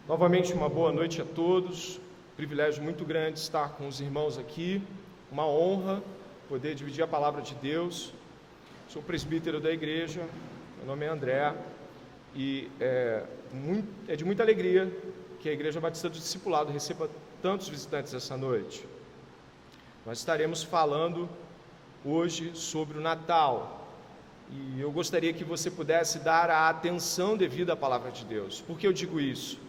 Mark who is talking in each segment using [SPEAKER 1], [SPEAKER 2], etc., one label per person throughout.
[SPEAKER 1] Novamente, uma boa noite a todos. Privilégio muito grande estar com os irmãos aqui. Uma honra poder dividir a palavra de Deus. Sou presbítero da igreja, meu nome é André, e é de muita alegria que a Igreja Batista do Discipulado receba tantos visitantes essa noite. Nós estaremos falando hoje sobre o Natal. E eu gostaria que você pudesse dar a atenção devida à palavra de Deus. Por que eu digo isso?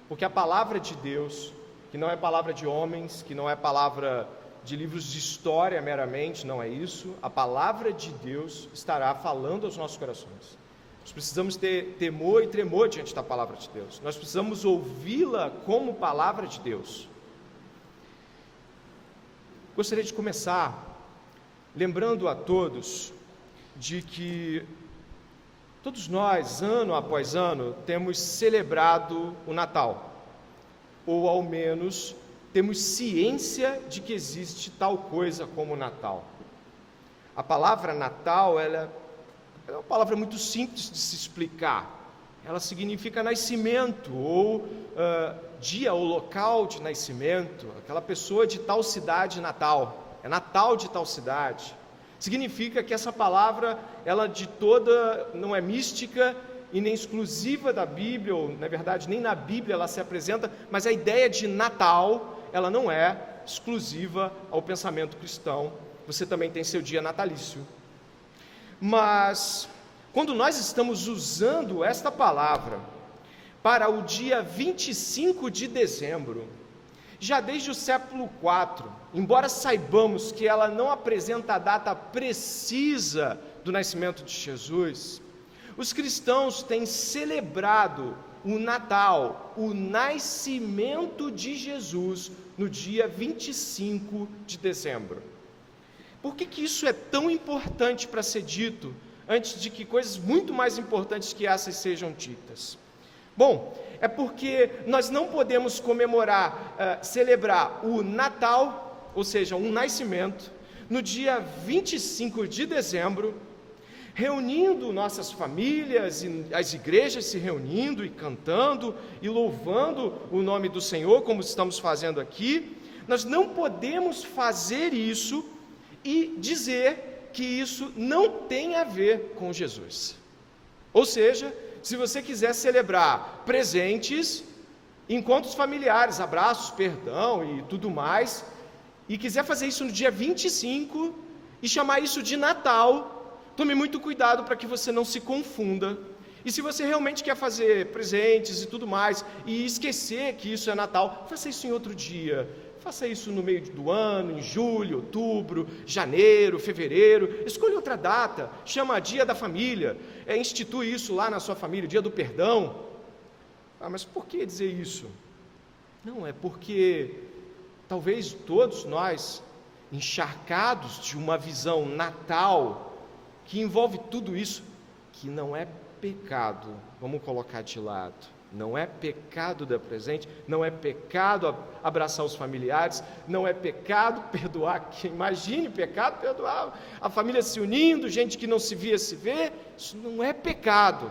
[SPEAKER 1] Porque a palavra de Deus, que não é palavra de homens, que não é palavra de livros de história meramente, não é isso. A palavra de Deus estará falando aos nossos corações. Nós precisamos ter temor e tremor diante da palavra de Deus. Nós precisamos ouvi-la como palavra de Deus. Gostaria de começar lembrando a todos de que todos nós, ano após ano, temos celebrado o Natal, ou ao menos temos ciência de que existe tal coisa como o Natal. A palavra Natal, ela é uma palavra muito simples de se explicar. Ela significa nascimento, ou dia ou local de nascimento, aquela pessoa de tal cidade natal, é Natal de tal cidade. Significa que essa palavra, ela de toda, não é mística e nem exclusiva da Bíblia, ou na verdade nem na Bíblia ela se apresenta, mas a ideia de Natal, ela não é exclusiva ao pensamento cristão. Você também tem seu dia natalício. Mas, quando nós estamos usando esta palavra para o dia 25 de dezembro, já desde o século IV, embora saibamos que ela não apresenta a data precisa do nascimento de Jesus, os cristãos têm celebrado o Natal, o nascimento de Jesus, no dia 25 de dezembro. Por que isso é tão importante para ser dito, antes de que coisas muito mais importantes que essas sejam ditas? Bom, é porque nós não podemos comemorar, celebrar o Natal, ou seja, um nascimento, no dia 25 de dezembro, reunindo nossas famílias, e as igrejas se reunindo e cantando e louvando o nome do Senhor, como estamos fazendo aqui. Nós não podemos fazer isso e dizer que isso não tem a ver com Jesus. Ou seja, se você quiser celebrar presentes, encontros familiares, abraços, perdão e tudo mais, e quiser fazer isso no dia 25 e chamar isso de Natal, tome muito cuidado para que você não se confunda. E se você realmente quer fazer presentes e tudo mais, e esquecer que isso é Natal, faça isso em outro dia. Faça isso no meio do ano, em julho, outubro, janeiro, fevereiro. Escolha outra data, chama Dia da Família, institui isso lá na sua família, Dia do Perdão. Mas por que dizer isso? Não, é porque talvez todos nós, encharcados de uma visão natal, que envolve tudo isso, que não é pecado, vamos colocar de lado. Não é pecado dar presente, não é pecado abraçar os familiares, não é pecado perdoar. Imagine pecado perdoar a família se unindo, gente que não se via se vê, isso não é pecado.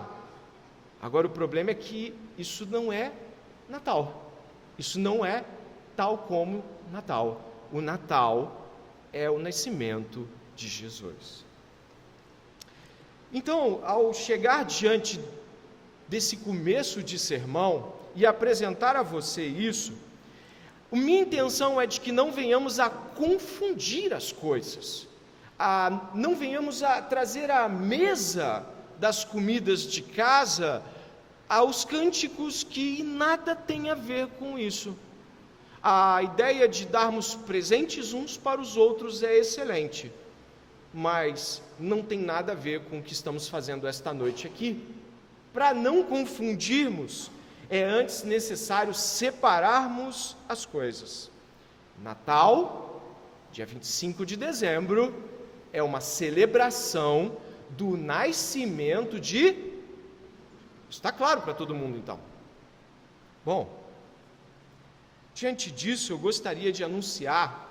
[SPEAKER 1] Agora o problema é que isso não é Natal, isso não é tal como Natal. O Natal é o nascimento de Jesus. Então, ao chegar diante desse começo de sermão e apresentar a você isso, minha intenção é de que não venhamos a confundir as coisas, não venhamos a trazer à mesa das comidas de casa aos cânticos que nada tem a ver com isso. A ideia de darmos presentes uns para os outros é excelente, mas não tem nada a ver com o que estamos fazendo esta noite aqui. Para não confundirmos, é antes necessário separarmos as coisas. Natal, dia 25 de dezembro, é uma celebração do nascimento de... Está claro para todo mundo, então? Bom, diante disso, eu gostaria de anunciar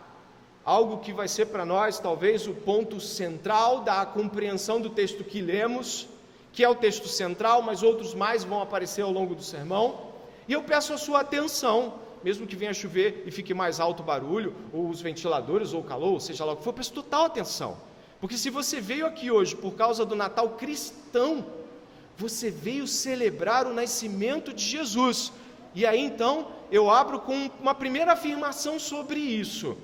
[SPEAKER 1] algo que vai ser para nós, talvez, o ponto central da compreensão do texto que lemos, que é o texto central, mas outros mais vão aparecer ao longo do sermão, E eu peço a sua atenção, mesmo que venha chover e fique mais alto o barulho, ou os ventiladores, ou o calor, ou seja lá o que for, eu peço total atenção. Porque se você veio aqui hoje por causa do Natal cristão, você veio celebrar o nascimento de Jesus. E aí então, eu abro com uma primeira afirmação sobre isso.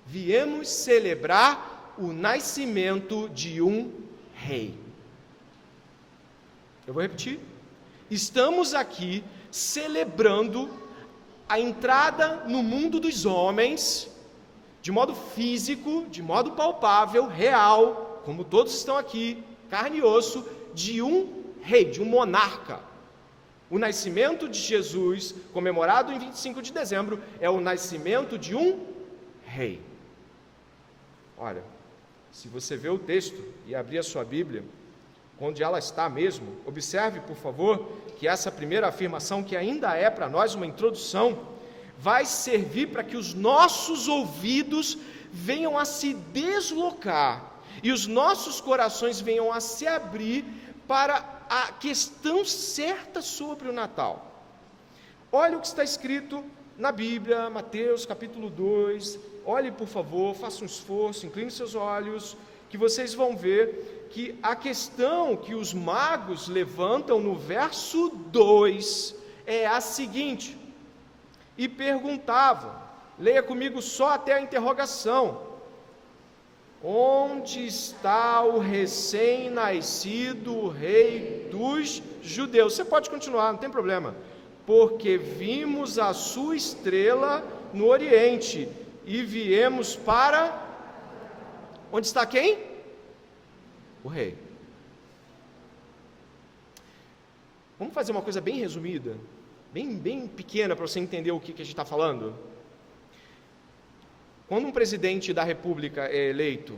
[SPEAKER 1] Viemos celebrar o nascimento de um rei. Eu vou repetir. Estamos aqui celebrando a entrada no mundo dos homens, de modo físico, de modo palpável, real, como todos estão aqui, carne e osso, de um rei, de um monarca. O nascimento de Jesus, comemorado em 25 de dezembro, é o nascimento de um rei. Olha, se você vê o texto e abrir a sua Bíblia, onde ela está mesmo, observe, por favor, que essa primeira afirmação, que ainda é para nós uma introdução, vai servir para que os nossos ouvidos venham a se deslocar e os nossos corações venham a se abrir para a questão certa sobre o Natal. Olha o que está escrito na Bíblia, Mateus capítulo 2, olhe por favor, faça um esforço, incline seus olhos, que vocês vão ver que a questão que os magos levantam no verso 2 é a seguinte: e perguntavam, leia comigo só até a interrogação: onde está o recém-nascido rei dos judeus? Você pode continuar, não tem problema. Porque vimos a sua estrela no Oriente e viemos para... Onde está quem? O rei. Vamos fazer uma coisa bem resumida, bem pequena, para você entender o que a gente está falando. Quando um presidente da República é eleito,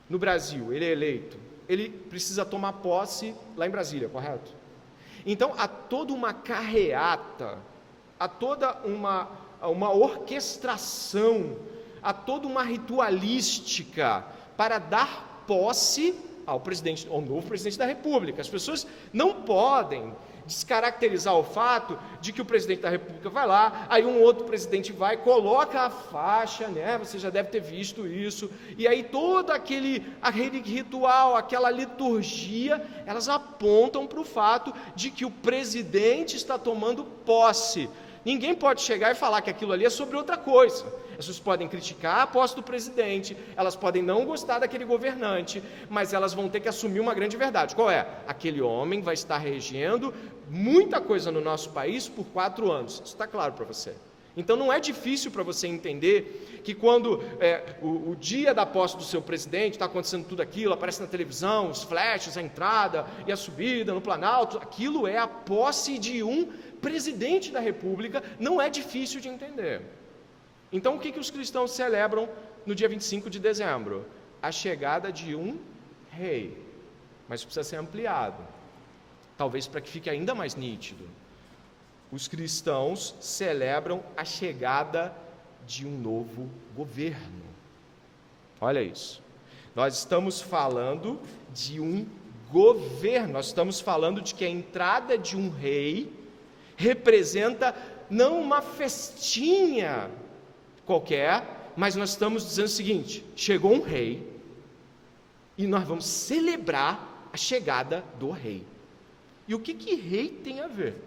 [SPEAKER 1] no Brasil, ele é eleito, ele precisa tomar posse lá em Brasília, correto? Então, há toda uma carreata, há toda uma orquestração, há toda uma ritualística para dar posse ao novo presidente da República. As pessoas não podem descaracterizar o fato de que o presidente da República vai lá, aí um outro presidente vai, coloca a faixa, né? Você já deve ter visto isso, e aí todo aquele ritual, aquela liturgia, elas apontam para o fato de que o presidente está tomando posse. Ninguém pode chegar e falar que aquilo ali é sobre outra coisa. As pessoas podem criticar a posse do presidente, elas podem não gostar daquele governante, mas elas vão ter que assumir uma grande verdade. Qual é? Aquele homem vai estar regendo muita coisa no nosso país por 4 anos. Isso está claro para você. Então não é difícil para você entender que quando o dia da posse do seu presidente, está acontecendo tudo aquilo, aparece na televisão, os flashes, a entrada e a subida no Planalto, aquilo é a posse de um presidente da República, não é difícil de entender. Então o que os cristãos celebram no dia 25 de dezembro? A chegada de um rei, mas precisa ser ampliado, talvez para que fique ainda mais nítido. Os cristãos celebram a chegada de um novo governo. Olha isso. Nós estamos falando de um governo, nós estamos falando de que a entrada de um rei representa não uma festinha qualquer, mas nós estamos dizendo o seguinte: chegou um rei e nós vamos celebrar a chegada do rei. E o que rei tem a ver?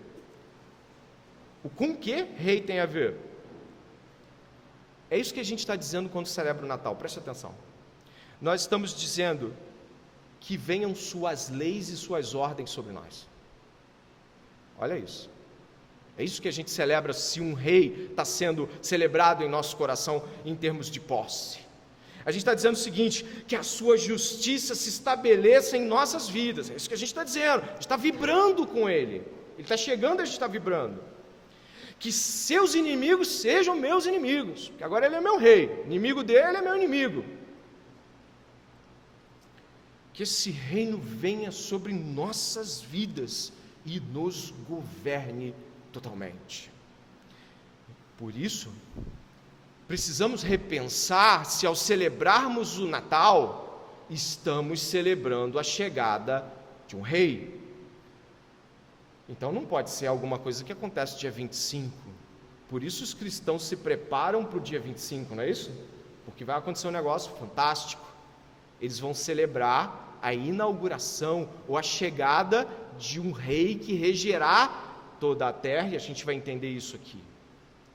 [SPEAKER 1] Com que rei tem a ver? É isso que a gente está dizendo quando celebra o Natal, preste atenção. Nós estamos dizendo que venham suas leis e suas ordens sobre nós. Olha isso. É isso que a gente celebra se um rei está sendo celebrado em nosso coração em termos de posse. A gente está dizendo o seguinte: que a sua justiça se estabeleça em nossas vidas. É isso que a gente está dizendo. A gente está vibrando com ele. Ele está chegando e a gente está vibrando. Que seus inimigos sejam meus inimigos, porque agora ele é meu rei, o inimigo dele é meu inimigo. Que esse reino venha sobre nossas vidas e nos governe totalmente. Por isso, precisamos repensar se ao celebrarmos o Natal, estamos celebrando a chegada de um rei. Então não pode ser alguma coisa que acontece dia 25. Por isso os cristãos se preparam para o dia 25, não é isso? Porque vai acontecer um negócio fantástico. Eles vão celebrar a inauguração ou a chegada de um rei que regerá toda a terra, e a gente vai entender isso aqui.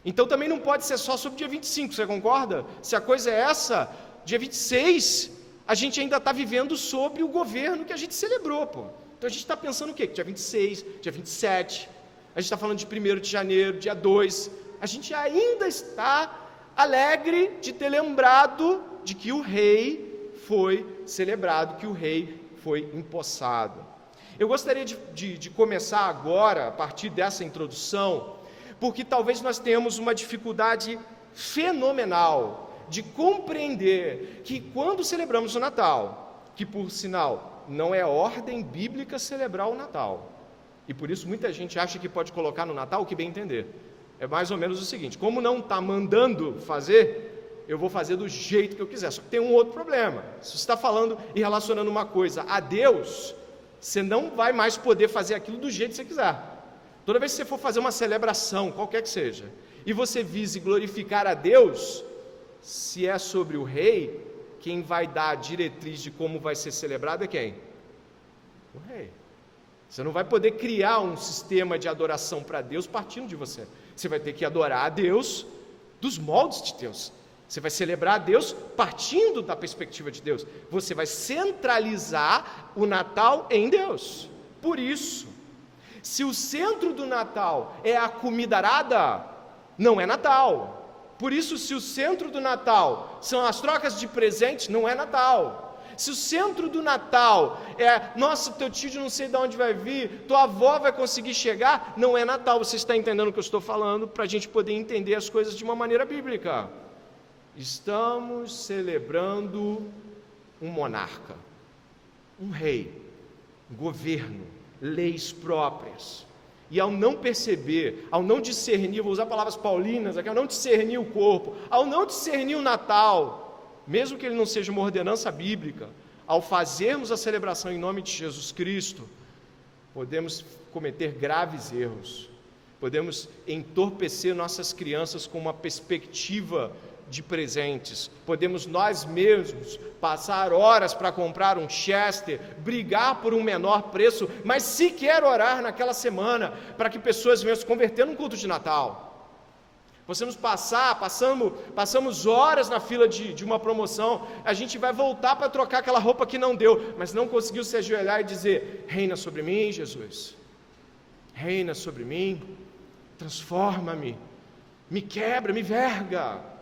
[SPEAKER 1] Então também não pode ser só sobre o dia 25, você concorda? Se a coisa é essa, dia 26, a gente ainda está vivendo sobre o governo que a gente celebrou, pô. Então a gente está pensando o quê? Dia 26, dia 27, a gente está falando de 1º de janeiro, dia 2, a gente ainda está alegre de ter lembrado de que o rei foi celebrado, que o rei foi empossado. Eu gostaria de começar agora, a partir dessa introdução, porque talvez nós tenhamos uma dificuldade fenomenal de compreender que quando celebramos o Natal, que por sinal não é ordem bíblica celebrar o Natal, e por isso muita gente acha que pode colocar no Natal o que bem entender. É mais ou menos o seguinte: como não está mandando fazer, eu vou fazer do jeito que eu quiser. Só que tem um outro problema: se você está falando e relacionando uma coisa a Deus, você não vai mais poder fazer aquilo do jeito que você quiser. Toda vez que você for fazer uma celebração, qualquer que seja, e você vise glorificar a Deus, se é sobre o rei, quem vai dar a diretriz de como vai ser celebrado é quem? O rei. Você não vai poder criar um sistema de adoração para Deus partindo de você. Você vai ter que adorar a Deus dos moldes de Deus. Você vai celebrar a Deus partindo da perspectiva de Deus. Você vai centralizar o Natal em Deus. Por isso, se o centro do Natal é a comida arada, não é Natal. Por isso, se o centro do Natal são as trocas de presentes, não é Natal. Se o centro do Natal é, nossa, teu tio não sei de onde vai vir, tua avó vai conseguir chegar, não é Natal. Você está entendendo o que eu estou falando? Para a gente poder entender as coisas de uma maneira bíblica. Estamos celebrando um monarca, um rei, um governo, leis próprias. E ao não perceber, ao não discernir, vou usar palavras paulinas aqui, ao não discernir o corpo, ao não discernir o Natal, mesmo que ele não seja uma ordenança bíblica, ao fazermos a celebração em nome de Jesus Cristo, podemos cometer graves erros, podemos entorpecer nossas crianças com uma perspectiva de presentes, podemos nós mesmos passar horas para comprar um Chester, brigar por um menor preço, mas sequer orar naquela semana para que pessoas venham se converter num culto de Natal. Passamos horas na fila de uma promoção, a gente vai voltar para trocar aquela roupa que não deu, mas não conseguiu se ajoelhar e dizer: reina sobre mim, Jesus, reina sobre mim, transforma-me, me quebra, me verga.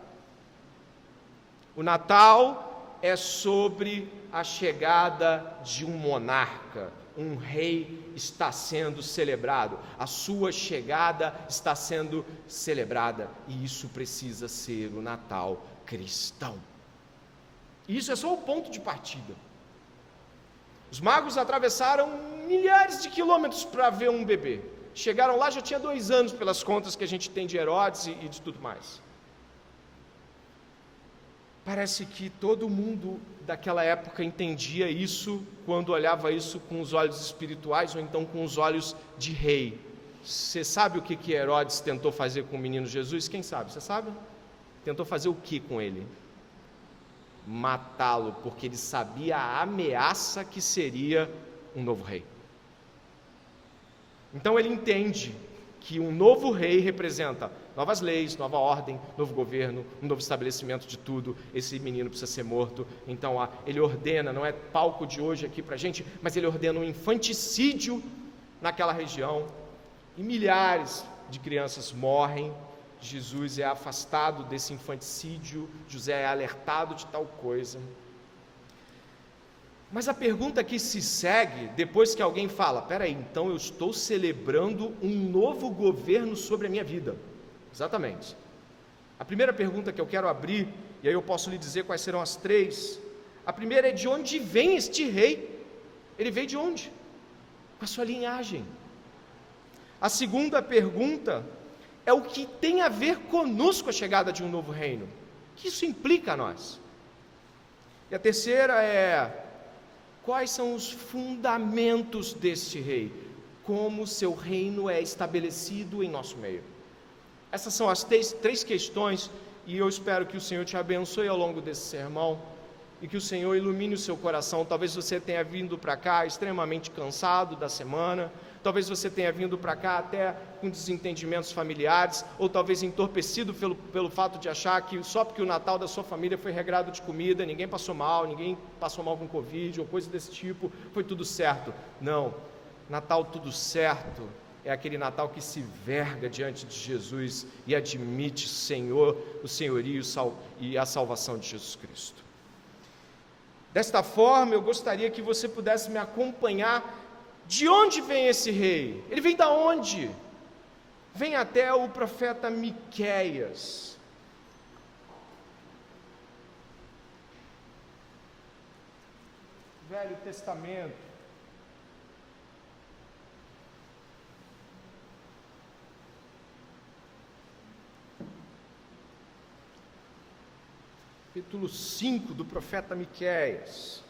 [SPEAKER 1] O Natal é sobre a chegada de um monarca, um rei está sendo celebrado, a sua chegada está sendo celebrada, e isso precisa ser o Natal cristão. Isso é só o ponto de partida. Os magos atravessaram milhares de quilômetros para ver um bebê, chegaram lá, já tinha 2 anos pelas contas que a gente tem de Herodes e de tudo mais. Parece que todo mundo daquela época entendia isso quando olhava isso com os olhos espirituais ou então com os olhos de rei. Você sabe o que Herodes tentou fazer com o menino Jesus? Quem sabe? Você sabe? Tentou fazer o que com ele? Matá-lo, porque ele sabia a ameaça que seria um novo rei. Então ele entende que um novo rei representa novas leis, nova ordem, novo governo, um novo estabelecimento de tudo. Esse menino precisa ser morto. Então ele ordena, não é palco de hoje aqui para a gente, mas ele ordena um infanticídio naquela região, e milhares de crianças morrem. Jesus é afastado desse infanticídio, José é alertado de tal coisa. Mas a pergunta que se segue, depois que alguém fala: peraí, então eu estou celebrando um novo governo sobre a minha vida. Exatamente. A primeira pergunta que eu quero abrir, e aí eu posso lhe dizer quais serão as 3. A primeira é: de onde vem este rei? Ele veio de onde? Com a sua linhagem. A segunda pergunta é: o que tem a ver conosco a chegada de um novo reino? O que isso implica a nós? E a terceira é: quais são os fundamentos deste rei? como o seu reino é estabelecido em nosso meio. Essas são as três questões, e eu espero que o Senhor te abençoe ao longo desse sermão, e que o Senhor ilumine o seu coração. Talvez você tenha vindo para cá extremamente cansado da semana, talvez você tenha vindo para cá até com desentendimentos familiares, ou talvez entorpecido pelo fato de achar que só porque o Natal da sua família foi regrado de comida, ninguém passou mal com Covid, ou coisa desse tipo, foi tudo certo. Não, Natal tudo certo é aquele Natal que se verga diante de Jesus e admite o senhorio e a salvação de Jesus Cristo. Desta forma, eu gostaria que você pudesse me acompanhar. De onde vem esse rei? Ele vem da onde? Vem até o profeta Miqueias. Velho Testamento. Capítulo 5 do profeta Miqueias.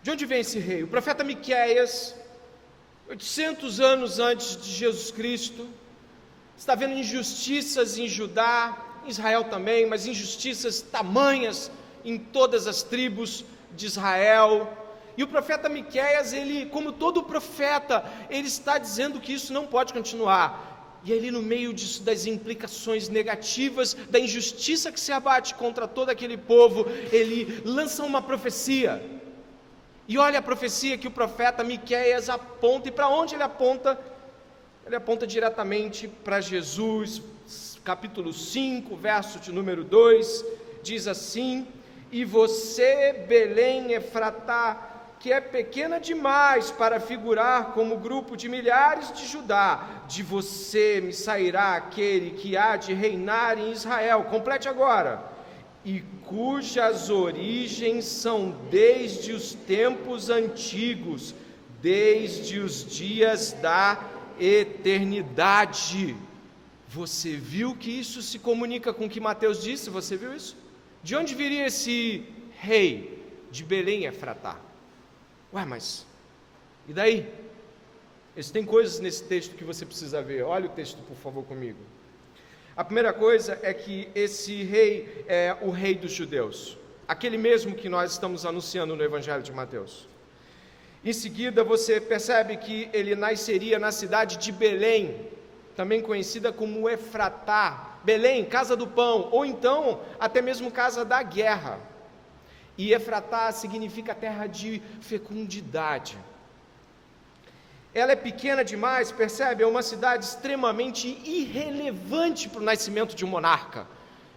[SPEAKER 1] De onde vem esse rei? O profeta Miqueias, 800 anos antes de Jesus Cristo, está vendo injustiças em Judá, em Israel também, mas injustiças tamanhas em todas as tribos de Israel. E o profeta Miqueias, ele, como todo profeta, ele está dizendo que isso não pode continuar. E ali no meio disso, das implicações negativas, da injustiça que se abate contra todo aquele povo, ele lança uma profecia. E olha a profecia que o profeta Miqueias aponta, e para onde ele aponta? Ele aponta diretamente para Jesus. Capítulo 5, verso de número 2, diz assim: e você, Belém Efratá, que é pequena demais para figurar como grupo de milhares de Judá, de você me sairá aquele que há de reinar em Israel. Complete agora. E cujas origens são desde os tempos antigos, desde os dias da eternidade. Você viu que isso se comunica com o que Mateus disse? Você viu isso? De onde viria esse rei? De Belém Efratá. Ué, mas e daí? Tem coisas nesse texto que você precisa ver. Olha o texto, por favor, comigo. A primeira coisa é que esse rei é o rei dos judeus, aquele mesmo que nós estamos anunciando no Evangelho de Mateus. Em seguida, você percebe que ele nasceria na cidade de Belém, também conhecida como Efratá. Belém, casa do pão, ou então até mesmo casa da guerra. E Efratá significa terra de fecundidade. Ela é pequena demais, percebe? É uma cidade extremamente irrelevante para o nascimento de um monarca.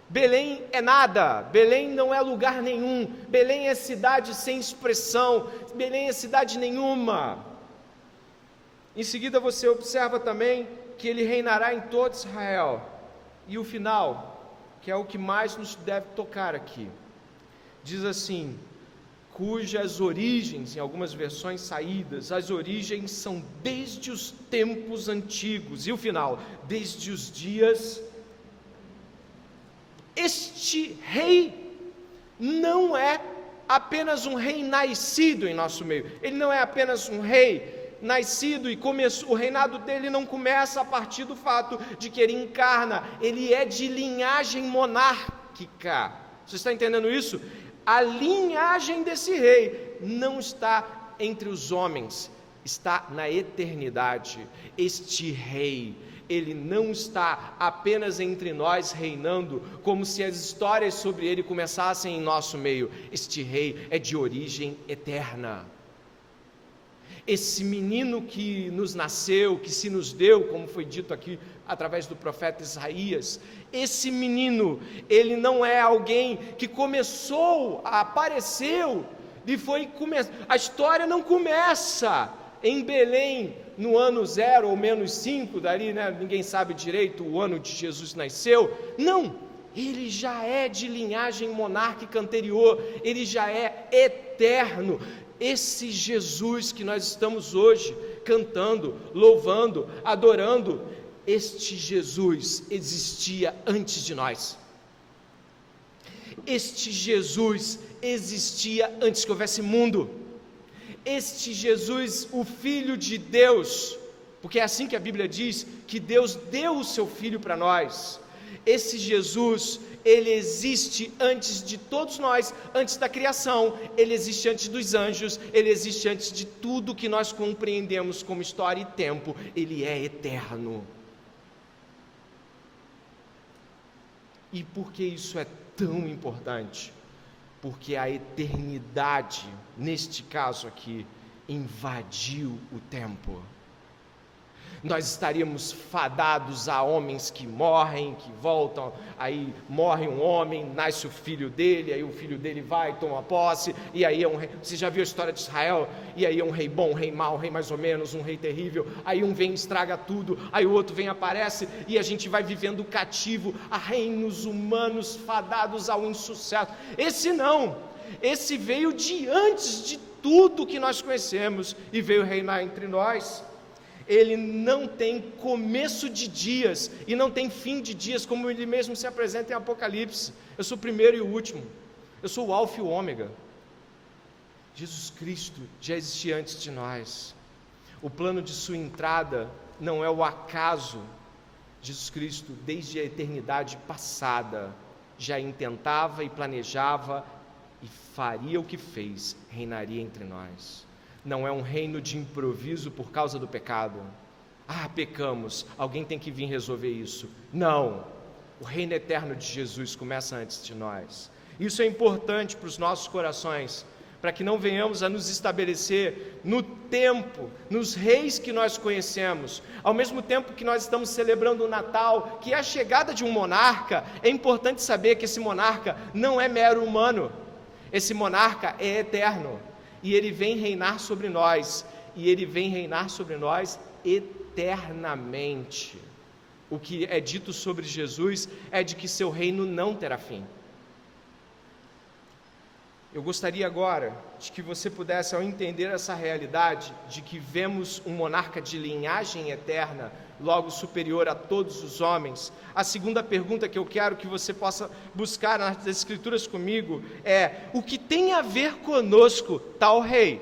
[SPEAKER 1] Belém é nada, Belém não é lugar nenhum, Belém é cidade sem expressão, Belém é cidade nenhuma. Em seguida você observa também que ele reinará em todo Israel. E o final, que é o que mais nos deve tocar aqui, diz assim: cujas origens, em algumas versões saídas, as origens são desde os tempos antigos. E o final, desde os dias. Este rei não é apenas um rei nascido em nosso meio, ele não é apenas um rei nascido e o reinado dele não começa a partir do fato de que ele encarna, ele é de linhagem monárquica. Você está entendendo isso? A linhagem desse rei não está entre os homens, está na eternidade. Este rei, ele não está apenas entre nós reinando, como se as histórias sobre ele começassem em nosso meio. Este rei é de origem eterna. Esse menino que nos nasceu, que se nos deu, como foi dito aqui através do profeta Isaías, esse menino, ele não é alguém que apareceu, a história não começa em Belém, no ano 0 ou menos 5, dali, né? Ninguém sabe direito o ano de Jesus nasceu. Não, ele já é de linhagem monárquica anterior, ele já é eterno. Esse Jesus que nós estamos hoje cantando, louvando, adorando, este Jesus existia antes de nós. este Jesus existia antes que houvesse mundo. Este Jesus, o Filho de Deus, porque é assim que a Bíblia diz, que Deus deu o seu Filho para nós. Esse Jesus, ele existe antes de todos nós, antes da criação, ele existe antes dos anjos, ele existe antes de tudo que nós compreendemos como história e tempo, ele é eterno. E por que isso é tão importante? Porque a eternidade, neste caso aqui, invadiu o tempo. Nós estaríamos fadados a homens que morrem, que voltam, aí morre um homem, nasce o filho dele, aí o filho dele vai, toma posse, e aí é um rei. Você já viu a história de Israel? E aí é um rei bom, um rei mau, um rei mais ou menos, um rei terrível, aí um vem e estraga tudo, aí o outro vem e aparece, e a gente vai vivendo cativo a reinos humanos fadados ao insucesso. Esse não, esse veio de antes de tudo que nós conhecemos, e veio reinar entre nós. Ele não tem começo de dias e não tem fim de dias, como ele mesmo se apresenta em Apocalipse. Eu sou o primeiro e o último, eu sou o alfa e o ômega. Jesus Cristo já existia antes de nós. O plano de sua entrada não é o acaso. Jesus Cristo, desde a eternidade passada, já intentava e planejava e faria o que fez, reinaria entre nós. Não é um reino de improviso por causa do pecado. Pecamos, alguém tem que vir resolver isso. Não, o reino eterno de Jesus começa antes de nós. Isso é importante para os nossos corações, para que não venhamos a nos estabelecer no tempo, nos reis que nós conhecemos. Ao mesmo tempo que nós estamos celebrando o Natal, que é a chegada de um monarca, é importante saber que esse monarca não é mero humano. Esse monarca é eterno. E ele vem reinar sobre nós, e ele vem reinar sobre nós eternamente. O que é dito sobre Jesus é de que seu reino não terá fim. Eu gostaria agora de que você pudesse, ao entender essa realidade, de que vemos um monarca de linhagem eterna, logo superior a todos os homens, a segunda pergunta que eu quero que você possa buscar nas Escrituras comigo é: o que tem a ver conosco tal rei?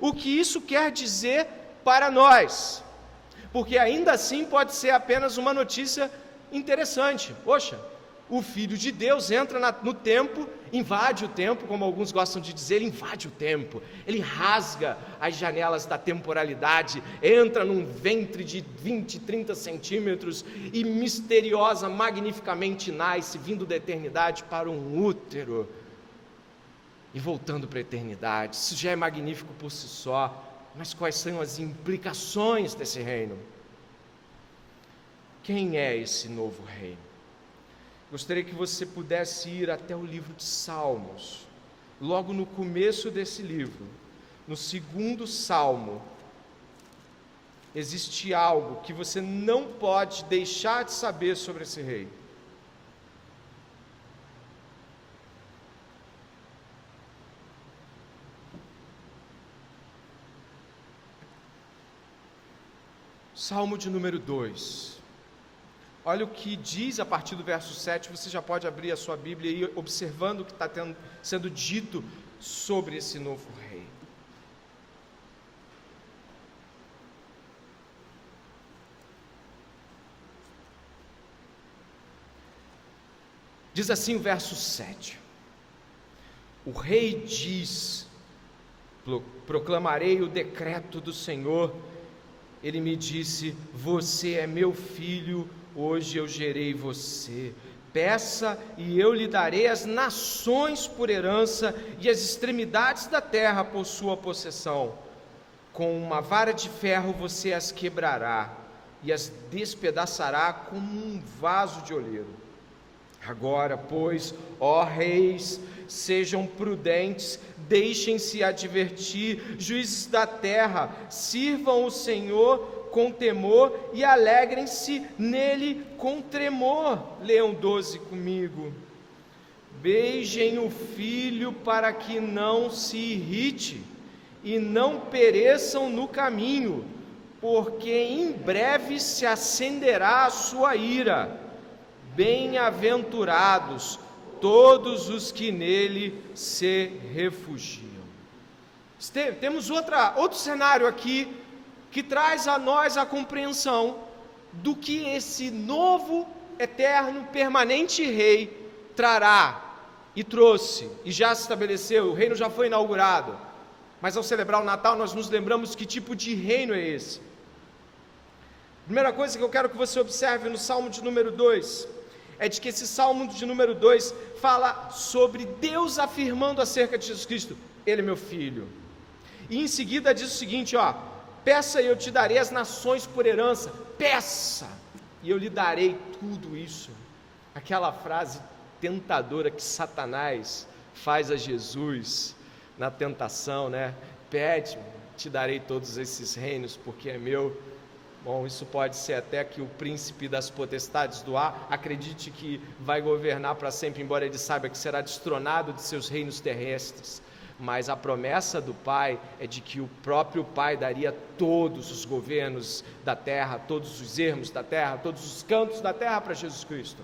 [SPEAKER 1] O que isso quer dizer para nós? Porque ainda assim pode ser apenas uma notícia interessante. Poxa, o Filho de Deus entra no tempo, invade o tempo, como alguns gostam de dizer, ele invade o tempo, ele rasga as janelas da temporalidade, entra num ventre de 20, 30 centímetros e misteriosa, magnificamente nasce, vindo da eternidade para um útero e voltando para a eternidade. Isso já é magnífico por si só, mas quais são as implicações desse reino? Quem é esse novo rei? Gostaria que você pudesse ir até o livro de Salmos, logo no começo desse livro, no segundo salmo, existe algo que você não pode deixar de saber sobre esse rei. Salmo de número 2. Olha o que diz a partir do verso 7, você já pode abrir a sua Bíblia e ir observando o que está sendo dito sobre esse novo rei. Diz assim o verso 7: o rei diz: proclamarei o decreto do Senhor. Ele me disse: você é meu filho, hoje eu gerei você. Peça e eu lhe darei as nações por herança e as extremidades da terra por sua possessão. Com uma vara de ferro você as quebrará e as despedaçará como um vaso de oleiro. Agora, pois, ó reis, sejam prudentes, deixem-se advertir, juízes da terra, sirvam o Senhor com temor e alegrem-se nele com tremor. Leiam 12 comigo. Beijem o filho para que não se irrite e não pereçam no caminho, porque em breve se acenderá a sua ira. Bem-aventurados todos os que nele se refugiam. Temos outro cenário aqui que traz a nós a compreensão do que esse novo, eterno, permanente rei trará e trouxe, e já se estabeleceu, o reino já foi inaugurado. Mas ao celebrar o Natal nós nos lembramos que tipo de reino é esse. Primeira coisa que eu quero que você observe no Salmo de número 2, é de que esse Salmo de número 2 fala sobre Deus afirmando acerca de Jesus Cristo: Ele é meu filho. E em seguida diz o seguinte, peça e eu te darei as nações por herança, peça e eu lhe darei tudo isso. Aquela frase tentadora que Satanás faz a Jesus na tentação, né? Pede, te darei todos esses reinos porque é meu. Bom, isso pode ser até que o príncipe das potestades do ar acredite que vai governar para sempre, embora ele saiba que será destronado de seus reinos terrestres. Mas a promessa do Pai é de que o próprio Pai daria todos os governos da terra, todos os ermos da terra, todos os cantos da terra para Jesus Cristo.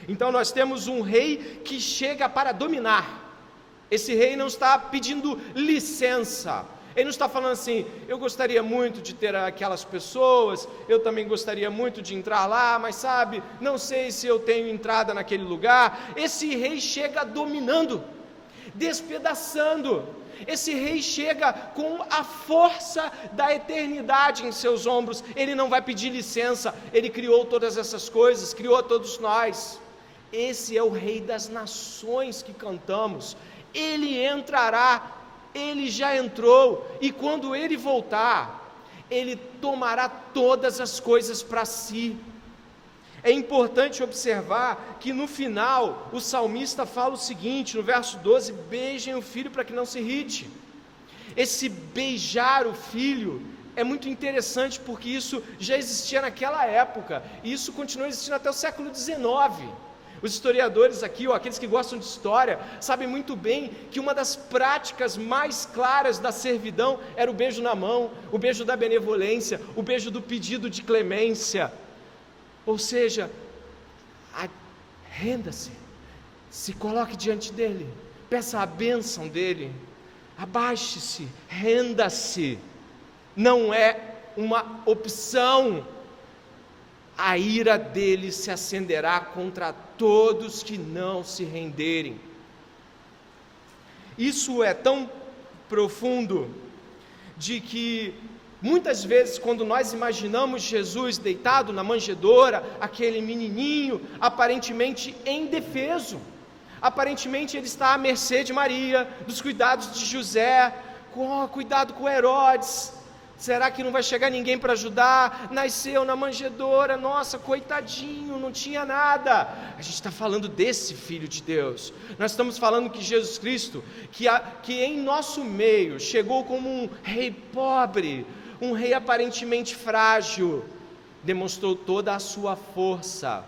[SPEAKER 1] Então nós temos um rei que chega para dominar. Esse rei não está pedindo licença. Ele não está falando assim: eu gostaria muito de ter aquelas pessoas, eu também gostaria muito de entrar lá, mas sabe, não sei se eu tenho entrada naquele lugar. Esse rei chega dominando, despedaçando. Esse rei chega com a força da eternidade em seus ombros. Ele não vai pedir licença, ele criou todas essas coisas, criou a todos nós. Esse é o rei das nações que cantamos. Ele entrará, ele já entrou, e quando ele voltar, ele tomará todas as coisas para si. É importante observar que no final, o salmista fala o seguinte, no verso 12: beijem o filho para que não se irrite. Esse beijar o filho é muito interessante, porque isso já existia naquela época, e isso continua existindo até o século XIX. Os historiadores aqui, ou aqueles que gostam de história, sabem muito bem que uma das práticas mais claras da servidão era o beijo na mão, o beijo da benevolência, o beijo do pedido de clemência. Ou seja, renda-se, se coloque diante dele, peça a bênção dele, abaixe-se, renda-se. Não é uma opção. A ira dele se acenderá contra todos que não se renderem. Isso é tão profundo, de que muitas vezes quando nós imaginamos Jesus deitado na manjedoura, aquele menininho aparentemente indefeso, aparentemente ele está à mercê de Maria, dos cuidados de José, cuidado com Herodes. Será que não vai chegar ninguém para ajudar? Nasceu na manjedoura, nossa, coitadinho, não tinha nada. A gente está falando desse Filho de Deus. Nós estamos falando que Jesus Cristo, que em nosso meio chegou como um rei pobre, um rei aparentemente frágil, demonstrou toda a sua força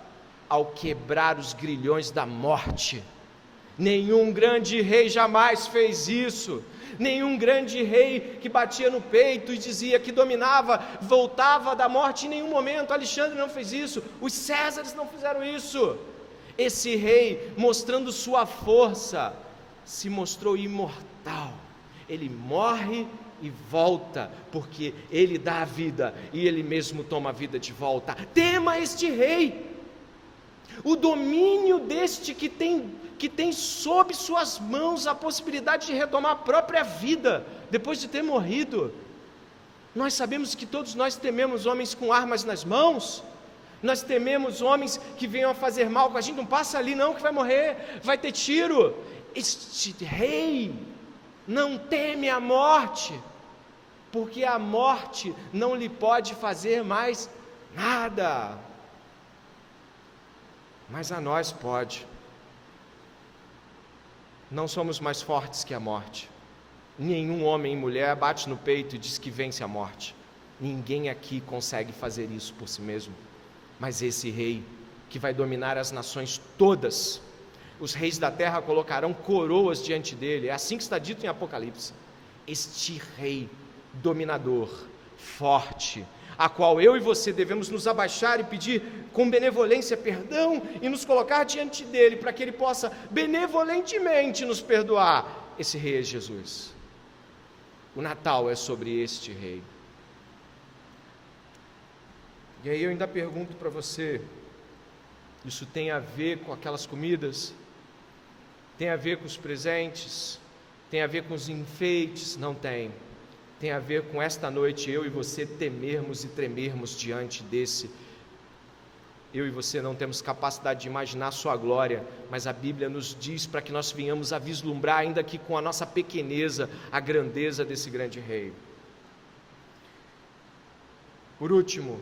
[SPEAKER 1] ao quebrar os grilhões da morte. Nenhum grande rei jamais fez isso. Nenhum grande rei que batia no peito e dizia que dominava, voltava da morte em nenhum momento. Alexandre não fez isso, os Césares não fizeram isso. Esse rei, mostrando sua força, se mostrou imortal. Ele morre e volta, porque ele dá a vida e ele mesmo toma a vida de volta. Tema este rei, o domínio deste que tem sob suas mãos a possibilidade de retomar a própria vida, depois de ter morrido. Nós sabemos que todos nós tememos homens com armas nas mãos, nós tememos homens que venham a fazer mal com a gente. Não passa ali não, que vai morrer, vai ter tiro. Este rei não teme a morte, porque a morte não lhe pode fazer mais nada, mas a nós pode. Não somos mais fortes que a morte. Nenhum homem e mulher bate no peito e diz que vence a morte. Ninguém aqui consegue fazer isso por si mesmo. Mas esse rei, que vai dominar as nações todas, os reis da terra colocarão coroas diante dele. É assim que está dito em Apocalipse. Este rei dominador, forte, a qual eu e você devemos nos abaixar e pedir com benevolência perdão e nos colocar diante dele, para que ele possa benevolentemente nos perdoar. Esse rei é Jesus. O Natal é sobre este rei. E aí eu ainda pergunto para você, isso tem a ver com aquelas comidas? Tem a ver com os presentes? Tem a ver com os enfeites? Não tem. Tem a ver com esta noite eu e você temermos e tremermos diante desse. Eu e você não temos capacidade de imaginar a sua glória, mas a Bíblia nos diz para que nós venhamos a vislumbrar, ainda que com a nossa pequeneza, a grandeza desse grande rei. Por último,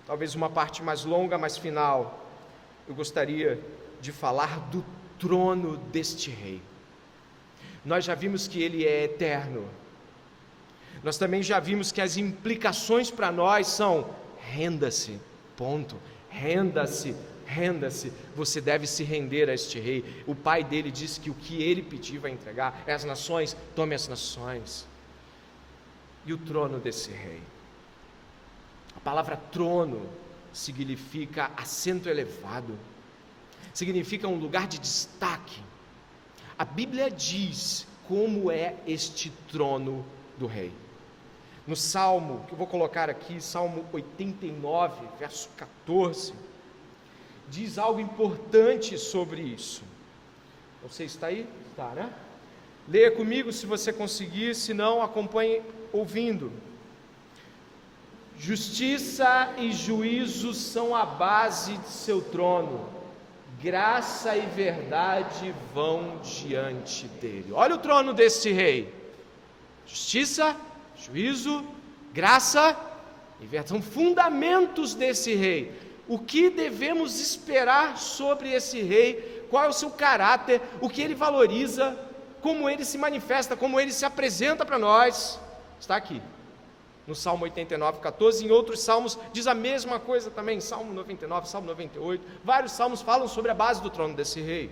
[SPEAKER 1] talvez uma parte mais longa, mais final, eu gostaria de falar do trono deste rei. Nós já vimos que ele é eterno. Nós também já vimos que as implicações para nós são: renda-se, ponto. Renda-se, renda-se. Você deve se render a este rei. O pai dele disse que o que ele pedir vai entregar. É as nações, tome as nações. E o trono desse rei. A palavra trono significa assento elevado, significa um lugar de destaque. A Bíblia diz como é este trono do rei. No Salmo, que eu vou colocar aqui, Salmo 89, verso 14, diz algo importante sobre isso. Você está aí? Está, né? Leia comigo se você conseguir, se não, acompanhe ouvindo. Justiça e juízo são a base de seu trono, graça e verdade vão diante dele. Olha o trono deste rei: justiça, juízo, graça e verdade, são fundamentos desse rei. O que devemos esperar sobre esse rei? Qual é o seu caráter? O que ele valoriza? Como ele se manifesta? Como ele se apresenta para nós? Está aqui no Salmo 89, 14, em outros salmos diz a mesma coisa também, Salmo 99, Salmo 98, vários salmos falam sobre a base do trono desse rei.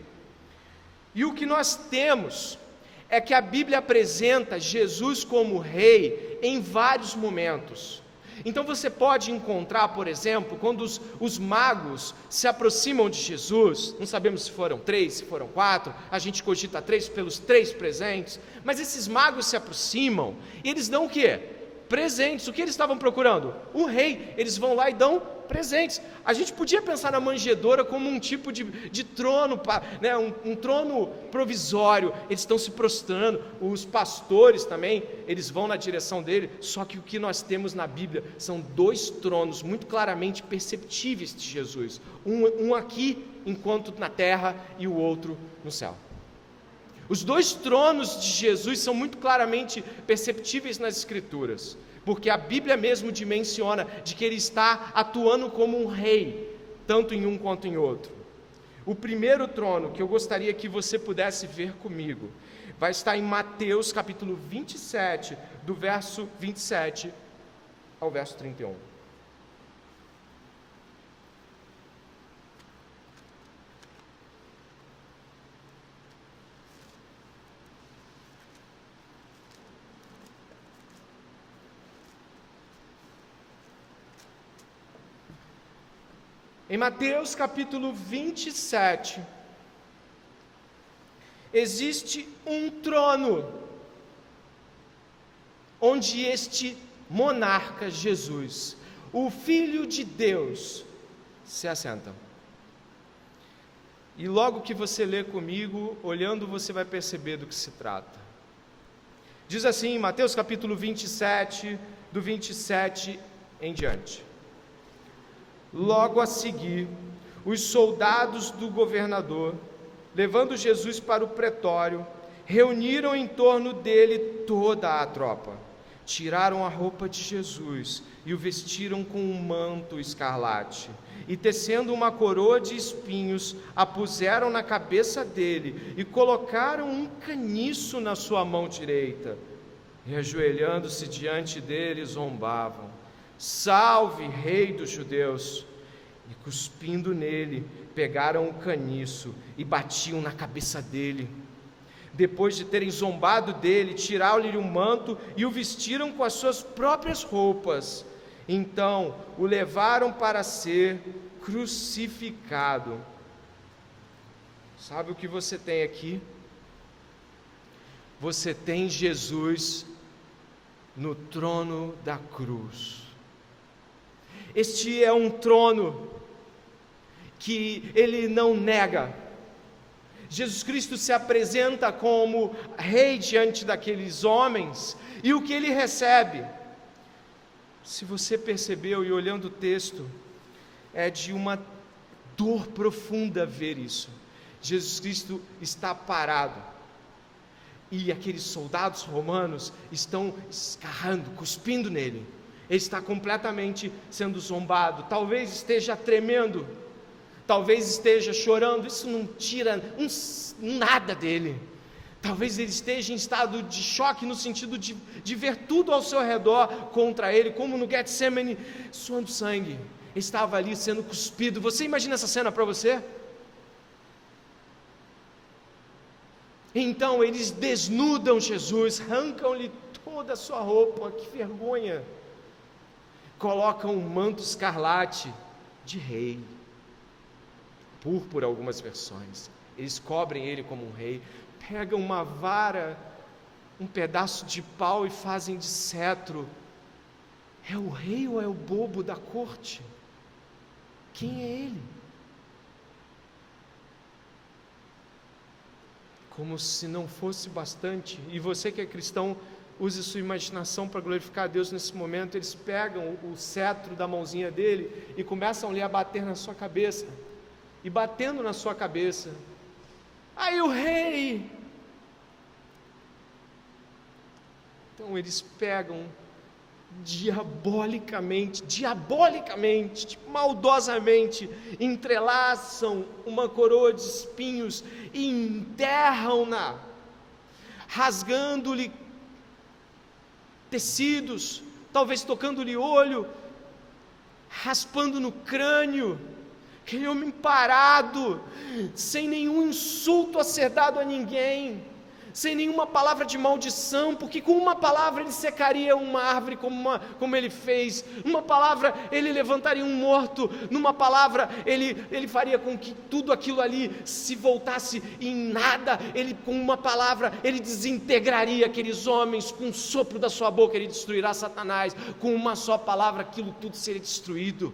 [SPEAKER 1] E o que nós temos é que a Bíblia apresenta Jesus como rei em vários momentos. Então você pode encontrar, por exemplo, quando os magos se aproximam de Jesus, não sabemos se foram 3, se foram 4, a gente cogita 3 pelos 3 presentes, mas esses magos se aproximam e eles dão o quê? Presentes. O que eles estavam procurando? O rei. Eles vão lá e dão presentes. A gente podia pensar na manjedoura como um tipo de trono, né? um trono provisório. Eles estão se prostrando. Os pastores também, eles vão na direção dele. Só que o que nós temos na Bíblia são 2 tronos muito claramente perceptíveis de Jesus. Um aqui, enquanto na terra, e o outro no céu. Os 2 tronos de Jesus são muito claramente perceptíveis nas Escrituras, porque a Bíblia mesmo dimensiona de que ele está atuando como um rei, tanto em um quanto em outro. O primeiro trono que eu gostaria que você pudesse ver comigo, vai estar em Mateus capítulo 27, do verso 27 ao verso 31. Em Mateus capítulo 27, existe um trono, onde este monarca Jesus, o Filho de Deus, se assenta. E logo que você lê comigo, olhando, você vai perceber do que se trata. Diz assim, em Mateus capítulo 27, do 27 em diante. Logo a seguir, os soldados do governador, levando Jesus para o pretório, reuniram em torno dele toda a tropa. Tiraram a roupa de Jesus e o vestiram com um manto escarlate. E tecendo uma coroa de espinhos, a puseram na cabeça dele e colocaram um caniço na sua mão direita. E ajoelhando-se diante dele, zombavam: Salve, rei dos judeus! E cuspindo nele, pegaram o caniço e batiam na cabeça dele. Depois de terem zombado dele, tiraram-lhe o manto e o vestiram com as suas próprias roupas. Então o levaram para ser crucificado. Sabe o que você tem aqui? Você tem Jesus no trono da cruz. Este é um trono que ele não nega. Jesus Cristo se apresenta como rei diante daqueles homens, e o que ele recebe, se você percebeu e olhando o texto, é de uma dor profunda ver isso. Jesus Cristo está parado, e aqueles soldados romanos estão escarrando, cuspindo nele. Ele está completamente sendo zombado, talvez esteja tremendo, talvez esteja chorando. Isso não tira nada dele. Talvez ele esteja em estado de choque, no sentido de ver tudo ao seu redor contra ele, como no Getsemane, suando sangue. Ele estava ali sendo cuspido. Você imagina essa cena para você? Então eles desnudam Jesus, arrancam-lhe toda a sua roupa, que vergonha. Colocam um manto escarlate de rei, púrpura, algumas versões. Eles cobrem ele como um rei, pegam uma vara, um pedaço de pau e fazem de cetro. É o rei ou é o bobo da corte? Quem é ele? Como se não fosse bastante, e você que é cristão, use sua imaginação para glorificar a Deus nesse momento. Eles pegam o cetro da mãozinha dele e começam ali a bater na sua cabeça, e batendo na sua cabeça, aí o rei. Então eles pegam diabolicamente, maldosamente, entrelaçam uma coroa de espinhos e enterram-na, rasgando-lhe tecidos, talvez tocando-lhe olho, raspando no crânio. Aquele homem parado, sem nenhum insulto a ser dado a ninguém, sem nenhuma palavra de maldição, porque com uma palavra ele secaria uma árvore como ele fez, uma palavra ele levantaria um morto, numa palavra ele faria com que tudo aquilo ali se voltasse em nada. Com uma palavra ele desintegraria aqueles homens, com um sopro da sua boca ele destruirá Satanás, com uma só palavra aquilo tudo seria destruído.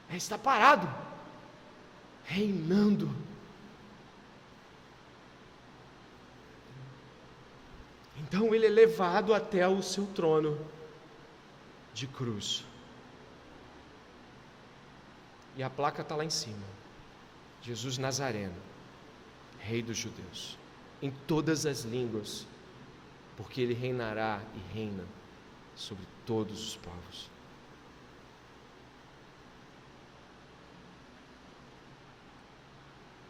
[SPEAKER 1] Ele está parado, reinando. Então ele é levado até o seu trono de cruz, e a placa está lá em cima: Jesus Nazareno, Rei dos Judeus, em todas as línguas, porque ele reinará e reina sobre todos os povos.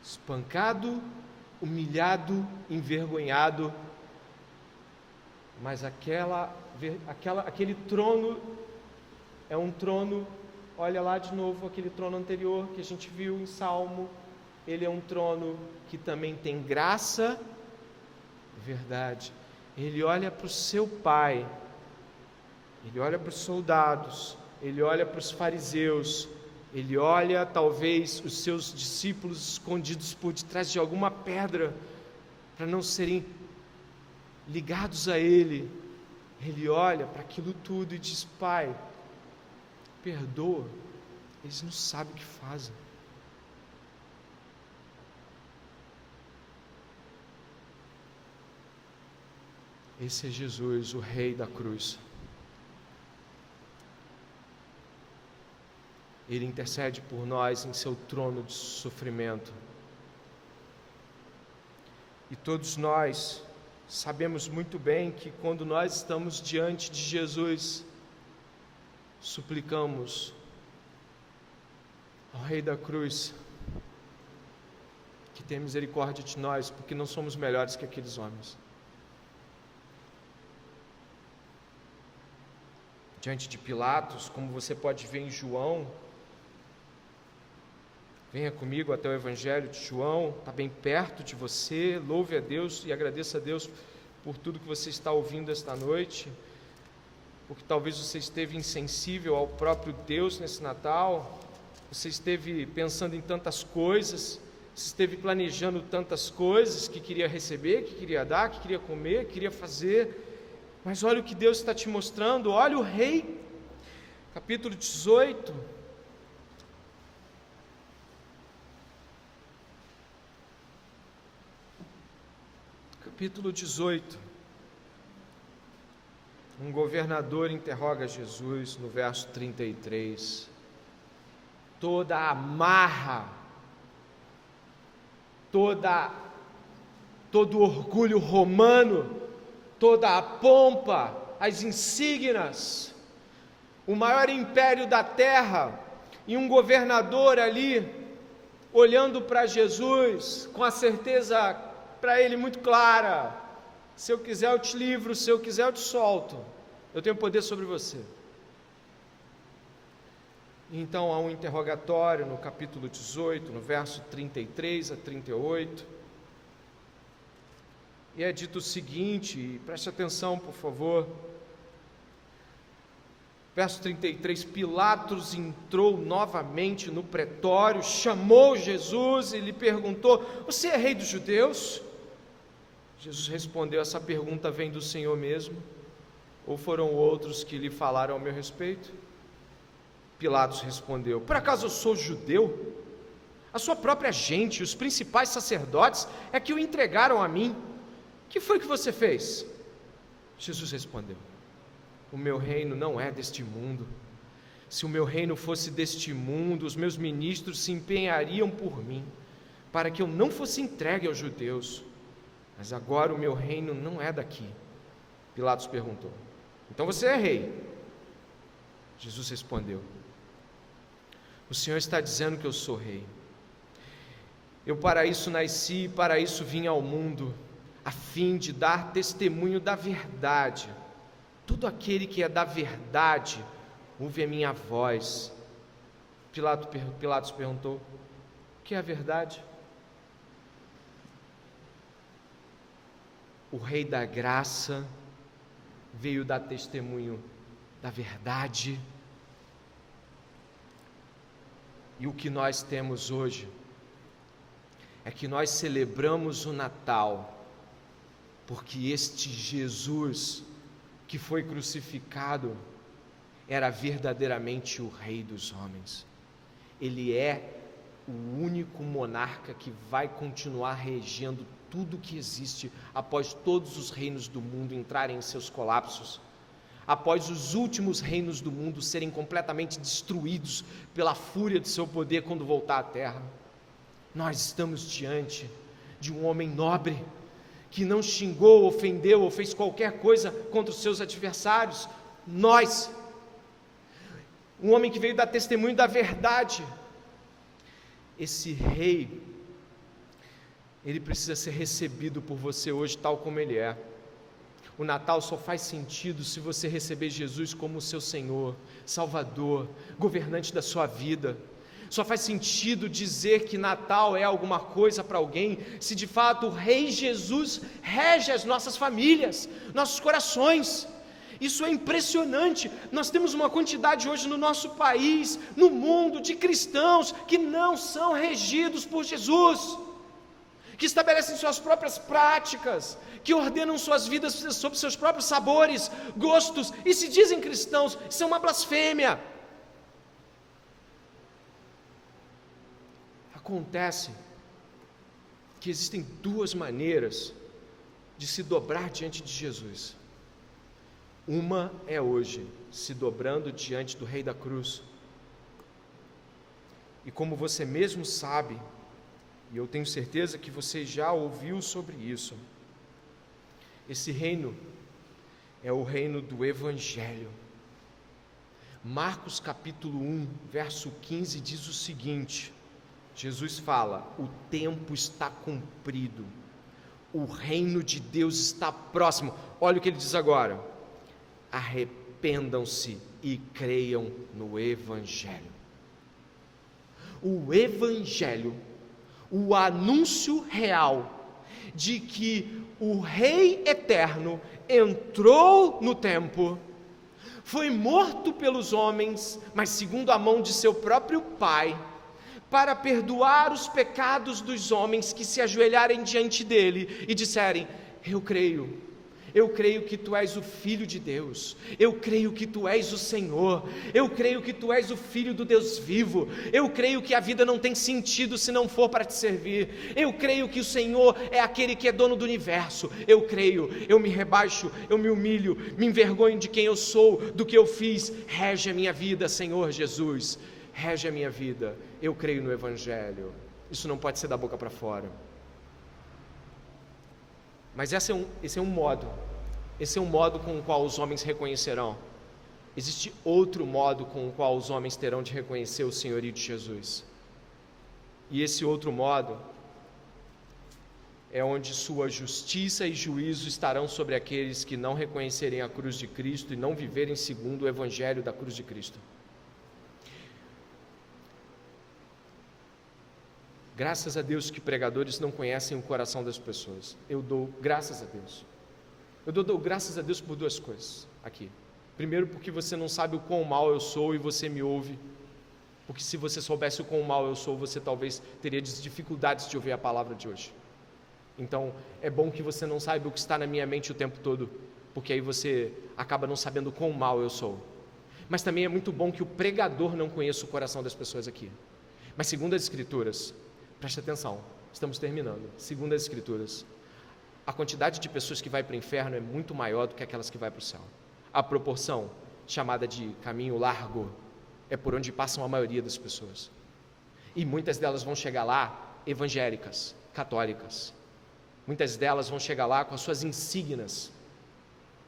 [SPEAKER 1] Espancado, humilhado, envergonhado, mas aquele trono é um trono, olha lá de novo aquele trono anterior que a gente viu em Salmo. Ele é um trono que também tem graça e verdade. Ele olha para o seu Pai, ele olha para os soldados, ele olha para os fariseus, ele olha talvez os seus discípulos escondidos por detrás de alguma pedra, para não serem ligados a ele. Ele olha para aquilo tudo e diz: Pai, perdoa, eles não sabem o que fazem. Esse é Jesus, o Rei da cruz. Ele intercede por nós em seu trono de sofrimento. E todos nós sabemos muito bem que quando nós estamos diante de Jesus, suplicamos ao Rei da cruz que tenha misericórdia de nós, porque não somos melhores que aqueles homens. Diante de Pilatos, como você pode ver em João, venha comigo até o Evangelho de João, está bem perto de você. Louve a Deus e agradeça a Deus por tudo que você está ouvindo esta noite. porque talvez você esteve insensível ao próprio Deus nesse Natal, você esteve pensando em tantas coisas, você esteve planejando tantas coisas que queria receber, que queria dar, que queria comer, que queria fazer, mas olha o que Deus está te mostrando, olha o rei, capítulo 18, capítulo 18, um governador interroga Jesus no verso 33, toda a marra, todo o orgulho romano, toda a pompa, as insígnias, o maior império da terra, e um governador ali, olhando para Jesus, com a certeza para ele muito clara, se eu quiser eu te livro, se eu quiser eu te solto, eu tenho poder sobre você. Então há um interrogatório no capítulo 18, no verso 33 a 38, e é dito o seguinte, e preste atenção por favor, verso 33, Pilatos entrou novamente no pretório, chamou Jesus e lhe perguntou, você é rei dos judeus? Jesus respondeu, essa pergunta vem do Senhor mesmo, ou foram outros que lhe falaram ao meu respeito? Pilatos respondeu, por acaso eu sou judeu? A sua própria gente, os principais sacerdotes, é que o entregaram a mim. O que foi que você fez? Jesus respondeu, o meu reino não é deste mundo. Se o meu reino fosse deste mundo, os meus ministros se empenhariam por mim, para que eu não fosse entregue aos judeus. Mas agora o meu reino não é daqui. Pilatos perguntou, então você é rei? Jesus respondeu, o Senhor está dizendo que eu sou rei. Eu para isso nasci e para isso vim ao mundo, a fim de dar testemunho da verdade. Todo aquele que é da verdade, ouve a minha voz. Pilatos perguntou, o que é a verdade? O Rei da Graça veio dar testemunho da verdade. E o que nós temos hoje é que nós celebramos o Natal, porque este Jesus que foi crucificado era verdadeiramente o Rei dos homens. Ele é o único monarca que vai continuar regendo tudo que existe após todos os reinos do mundo entrarem em seus colapsos, após os últimos reinos do mundo serem completamente destruídos pela fúria do seu poder quando voltar à terra. Nós estamos diante de um homem nobre, que não xingou, ofendeu ou fez qualquer coisa contra os seus adversários. Nós, um homem que veio dar testemunho da verdade. Esse rei, ele precisa ser recebido por você hoje tal como ele é. O Natal só faz sentido se você receber Jesus como seu Senhor, Salvador, governante da sua vida. Só faz sentido dizer que Natal é alguma coisa para alguém, se de fato o Rei Jesus rege as nossas famílias, nossos corações. Isso é impressionante. Nós temos uma quantidade hoje no nosso país, no mundo, de cristãos que não são regidos por Jesus, que estabelecem suas próprias práticas, que ordenam suas vidas sob seus próprios sabores, gostos, e se dizem cristãos. Isso é uma blasfêmia. Acontece que existem duas maneiras de se dobrar diante de Jesus. Uma é hoje, se dobrando diante do Rei da Cruz. E como você mesmo sabe, e eu tenho certeza que você já ouviu sobre isso, esse reino é o reino do Evangelho. Marcos capítulo 1, verso 15 diz o seguinte, Jesus fala, o tempo está cumprido, o reino de Deus está próximo. Olha o que ele diz agora, arrependam-se e creiam no Evangelho. O Evangelho, o anúncio real de que o Rei eterno entrou no tempo, foi morto pelos homens, mas segundo a mão de seu próprio Pai, para perdoar os pecados dos homens que se ajoelharem diante dele e disserem: eu creio que tu és o Filho de Deus, eu creio que tu és o Senhor, eu creio que tu és o Filho do Deus vivo, eu creio que a vida não tem sentido se não for para te servir, eu creio que o Senhor é aquele que é dono do universo, eu creio, eu me rebaixo, eu me humilho, me envergonho de quem eu sou, do que eu fiz, rege a minha vida, Senhor Jesus, rege a minha vida, eu creio no Evangelho. Isso não pode ser da boca para fora. Mas esse é um modo com o qual os homens reconhecerão. Existe outro modo com o qual os homens terão de reconhecer o senhorio de Jesus. E esse outro modo é onde sua justiça e juízo estarão sobre aqueles que não reconhecerem a cruz de Cristo e não viverem segundo o evangelho da cruz de Cristo. Graças a Deus que pregadores não conhecem o coração das pessoas. Eu dou graças a Deus. Eu dou graças a Deus por duas coisas aqui. Primeiro, porque você não sabe o quão mal eu sou e você me ouve. Porque se você soubesse o quão mal eu sou, você talvez teria dificuldades de ouvir a palavra de hoje. Então, é bom que você não saiba o que está na minha mente o tempo todo, porque aí você acaba não sabendo o quão mal eu sou. Mas também é muito bom que o pregador não conheça o coração das pessoas aqui. Mas segundo as Escrituras, preste atenção, estamos terminando. Segundo as Escrituras, a quantidade de pessoas que vai para o inferno é muito maior do que aquelas que vai para o céu. A proporção, chamada de caminho largo, é por onde passam a maioria das pessoas. E muitas delas vão chegar lá evangélicas, católicas. Muitas delas vão chegar lá com as suas insígnias.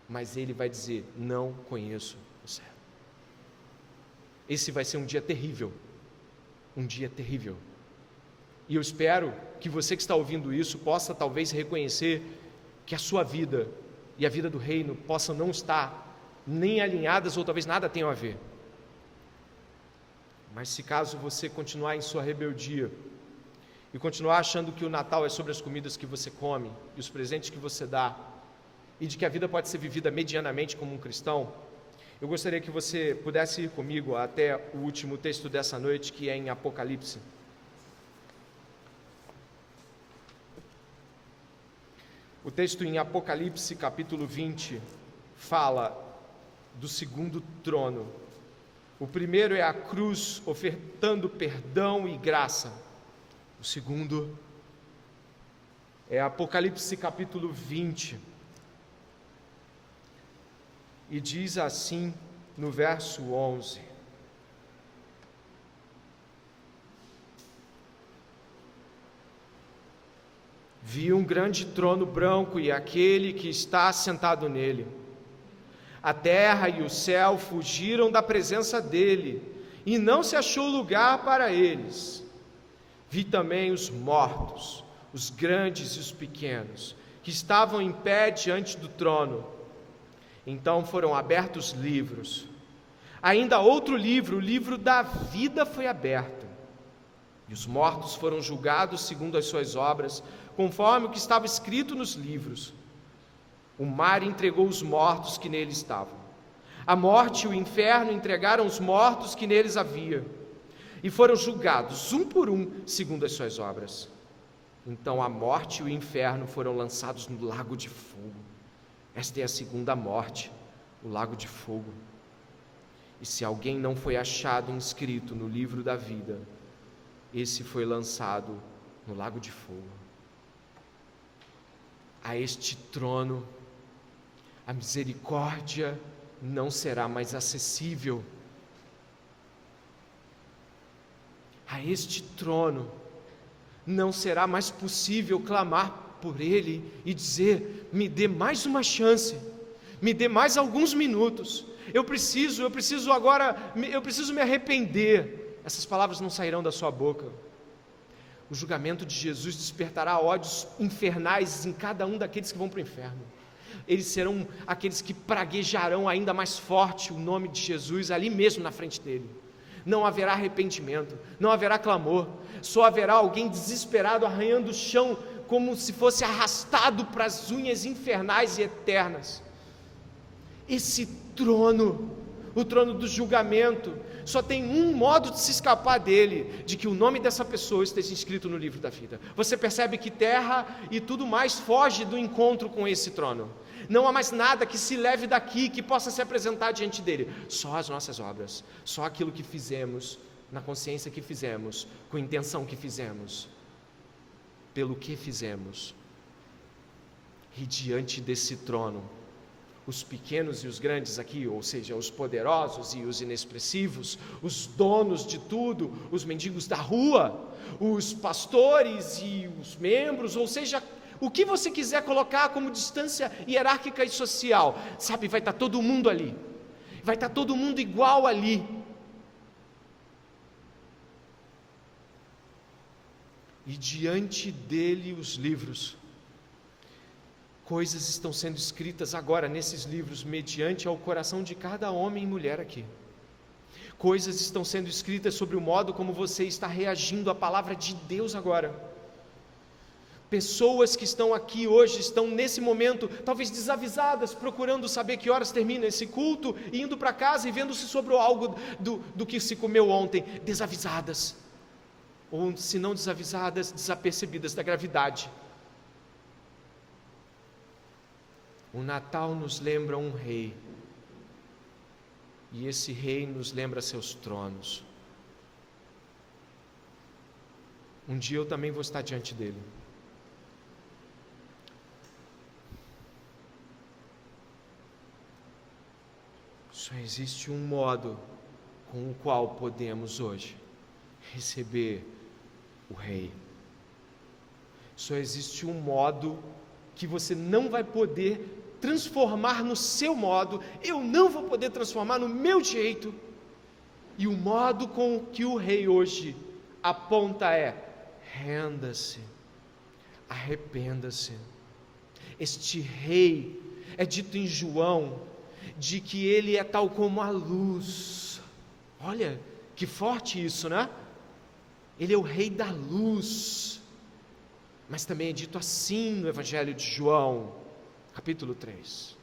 [SPEAKER 1] Mas ele vai dizer: não conheço o céu. Esse vai ser um dia terrível. Um dia terrível. E eu espero que você que está ouvindo isso possa talvez reconhecer que a sua vida e a vida do reino possam não estar nem alinhadas ou talvez nada tenham a ver. Mas se caso você continuar em sua rebeldia e continuar achando que o Natal é sobre as comidas que você come e os presentes que você dá e de que a vida pode ser vivida medianamente como um cristão, eu gostaria que você pudesse ir comigo até o último texto dessa noite, que é em Apocalipse. O texto em Apocalipse, capítulo 20, fala do segundo trono. O primeiro é a cruz ofertando perdão e graça. O segundo é Apocalipse, capítulo 20. E diz assim no verso 11: vi um grande trono branco e aquele que está assentado nele. A terra e o céu fugiram da presença dele, e não se achou lugar para eles. Vi também os mortos, os grandes e os pequenos, que estavam em pé diante do trono. Então foram abertos livros. Ainda outro livro, o livro da vida, foi aberto. E os mortos foram julgados segundo as suas obras, conforme o que estava escrito nos livros. O mar entregou os mortos que nele estavam. A morte e o inferno entregaram os mortos que neles havia, e foram julgados, um por um, segundo as suas obras. Então a morte e o inferno foram lançados no lago de fogo. Esta é a segunda morte, o lago de fogo. E se alguém não foi achado inscrito no livro da vida, esse foi lançado no lago de fogo. A este trono, a misericórdia não será mais acessível. A este trono não será mais possível clamar por ele e dizer: me dê mais uma chance, me dê mais alguns minutos, eu preciso me arrepender. Essas palavras não sairão da sua boca. O julgamento de Jesus despertará ódios infernais em cada um daqueles que vão para o inferno. Eles serão aqueles que praguejarão ainda mais forte o nome de Jesus ali mesmo na frente dele. Não haverá arrependimento, não haverá clamor, só haverá alguém desesperado arranhando o chão como se fosse arrastado para as unhas infernais e eternas. Esse trono o trono do julgamento. Só tem um modo de se escapar dele, de que o nome dessa pessoa esteja inscrito no livro da vida. Você percebe que terra e tudo mais foge do encontro com esse trono. Não há mais nada que se leve daqui, que possa se apresentar diante dele. Só as nossas obras, só aquilo que fizemos, na consciência que fizemos, com a intenção que fizemos, pelo que fizemos. E diante desse trono, os pequenos e os grandes aqui, ou seja, os poderosos e os inexpressivos, os donos de tudo, os mendigos da rua, os pastores e os membros, ou seja, o que você quiser colocar como distância hierárquica e social, sabe, vai estar todo mundo ali, vai estar todo mundo igual ali. E diante dele os livros. Coisas estão sendo escritas agora nesses livros, mediante ao coração de cada homem e mulher aqui. Coisas estão sendo escritas sobre o modo como você está reagindo à palavra de Deus agora. Pessoas que estão aqui hoje, estão nesse momento, talvez desavisadas, procurando saber que horas termina esse culto, e indo para casa e vendo se sobrou algo do que se comeu ontem, desavisadas. Ou se não desavisadas, desapercebidas da gravidade. O Natal nos lembra um rei, e esse rei nos lembra seus tronos. Um dia eu também vou estar diante dele. Só existe um modo com o qual podemos hoje receber o rei. Só existe um modo que você não vai poder transformar no seu modo, eu não vou poder transformar no meu jeito. E o modo com que o rei hoje aponta é: renda-se, arrependa-se. Este rei é dito em João, de que ele é tal como a luz. Olha, que forte isso, né? Ele é o rei da luz. Mas também é dito assim no Evangelho de João, capítulo 3.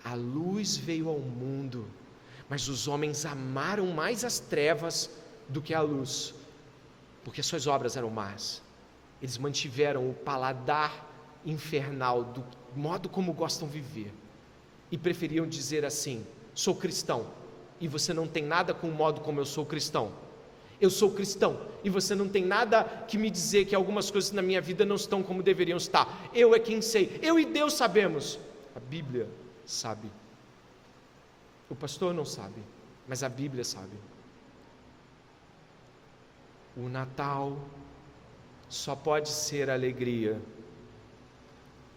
[SPEAKER 1] A luz veio ao mundo, mas os homens amaram mais as trevas do que a luz, porque suas obras eram más. Eles mantiveram o paladar infernal do modo como gostam de viver, e preferiam dizer assim: sou cristão, e você não tem nada com o modo como eu sou cristão. Eu sou cristão, e você não tem nada que me dizer que algumas coisas na minha vida não estão como deveriam estar. Eu é quem sei, eu e Deus sabemos. A Bíblia sabe. O pastor não sabe, mas a Bíblia sabe. O Natal só pode ser alegria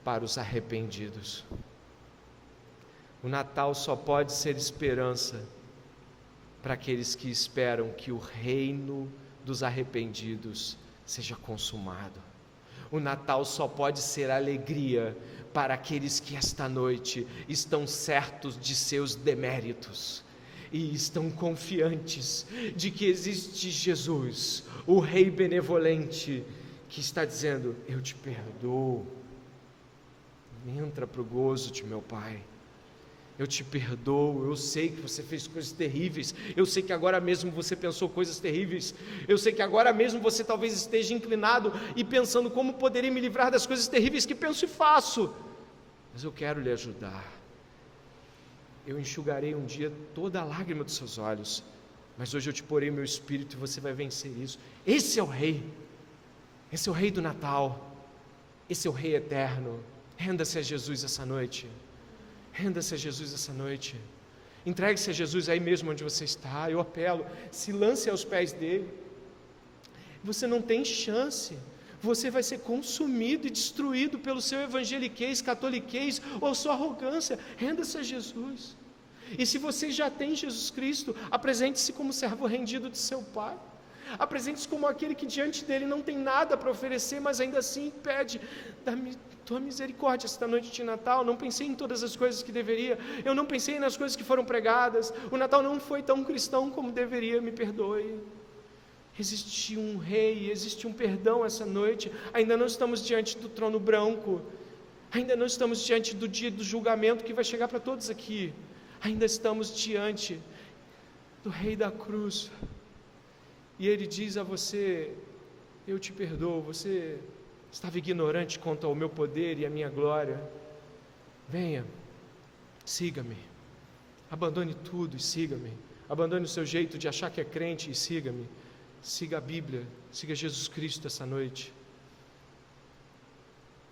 [SPEAKER 1] para os arrependidos. O Natal só pode ser esperança para aqueles que esperam que o reino dos arrependidos seja consumado. O Natal só pode ser alegria para aqueles que esta noite estão certos de seus deméritos e estão confiantes de que existe Jesus, o Rei benevolente, que está dizendo: eu te perdoo, entra para o gozo de meu Pai. Eu te perdoo, eu sei que você fez coisas terríveis, eu sei que agora mesmo você pensou coisas terríveis, eu sei que agora mesmo você talvez esteja inclinado e pensando: como poderei me livrar das coisas terríveis que penso e faço? Mas eu quero lhe ajudar. Eu enxugarei um dia toda a lágrima dos seus olhos, mas hoje eu te porei meu espírito e você vai vencer isso. Esse é o Rei, esse é o Rei do Natal, esse é o Rei eterno. Renda-se a Jesus essa noite. Renda-se a Jesus essa noite. Entregue-se a Jesus aí mesmo onde você está. Eu apelo, se lance aos pés dele. Você não tem chance. Você vai ser consumido e destruído pelo seu evangeliquez, catoliquez ou sua arrogância. Renda-se a Jesus. E se você já tem Jesus Cristo, apresente-se como servo rendido de seu Pai. Apresente-se como aquele que diante dele não tem nada para oferecer, mas ainda assim pede: dá-me tua misericórdia esta noite de Natal. Não pensei em todas as coisas que deveria, eu não pensei nas coisas que foram pregadas, o Natal não foi tão cristão como deveria, me perdoe. Existe um rei, existe um perdão essa noite. Ainda não estamos diante do trono branco, ainda não estamos diante do dia do julgamento que vai chegar para todos aqui. ainda estamos diante do Rei da cruz, e Ele diz a você: eu te perdoo, você estava ignorante quanto ao meu poder e à minha glória, venha, siga-me, abandone tudo e siga-me, abandone o seu jeito de achar que é crente e siga-me, siga a Bíblia, siga Jesus Cristo essa noite.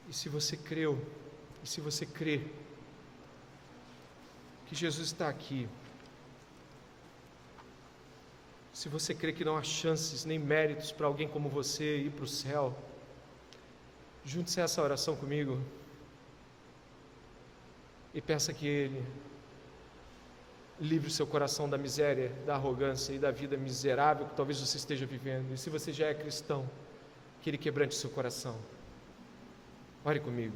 [SPEAKER 1] E se você creu, e se você crê que Jesus está aqui, se você crê que não há chances nem méritos para alguém como você ir para o céu, junte-se a essa oração comigo e peça que Ele livre o seu coração da miséria, da arrogância e da vida miserável que talvez você esteja vivendo. E se você já é cristão, que Ele quebrante o seu coração. Ore comigo.